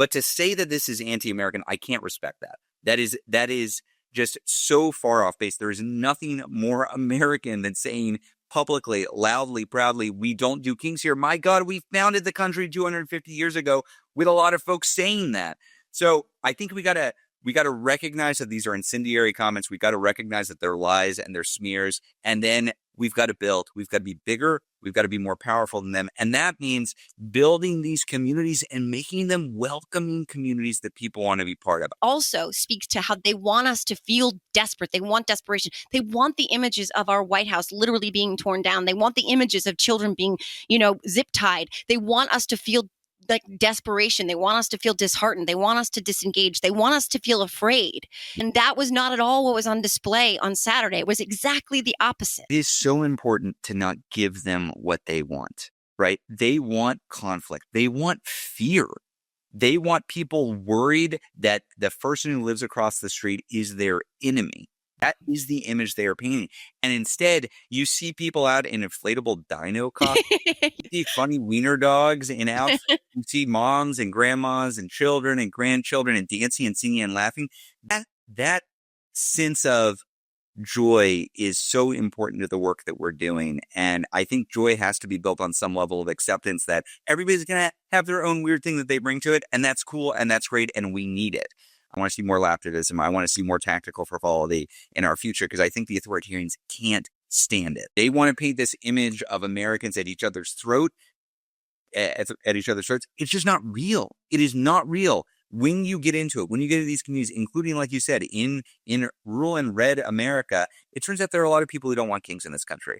But to say that this is anti-American, I can't respect that. That is just so far off base. There is nothing more American than saying publicly, loudly, proudly, we don't do kings here. My God, we founded the country 250 years ago with a lot of folks saying that. So I think we gotta recognize that these are incendiary comments. We got to recognize that they're lies and they're smears. And then we've got to build. We've got to be bigger. We've got to be more powerful than them. And that means building these communities and making them welcoming communities that people want to be part of. Also speaks to how they want us to feel desperate. They want desperation. They want the images of our White House literally being torn down. They want the images of children being, zip tied. They want us to feel like desperation. They want us to feel disheartened. They want us to disengage. They want us to feel afraid. And that was not at all what was on display on Saturday. It was exactly the opposite. It is so important to not give them what they want, right? They want conflict. They want fear. They want people worried that the person who lives across the street is their enemy. That is the image they are painting. And instead, you see people out in inflatable dino costumes. You see funny wiener dogs in outfits. You see moms and grandmas and children and grandchildren and dancing and singing and laughing. That sense of joy is so important to the work that we're doing. And I think joy has to be built on some level of acceptance that everybody's going to have their own weird thing that they bring to it. And that's cool. And that's great. And we need it. I want to see more lapidism. I want to see more tactical frivolity in our future because I think the authoritarians can't stand it. They want to paint this image of Americans at each other's throat, at each other's throats. It's just not real. It is not real. When you get into it, when you get into these communities, including, like you said, in rural and red America, it turns out there are a lot of people who don't want kings in this country.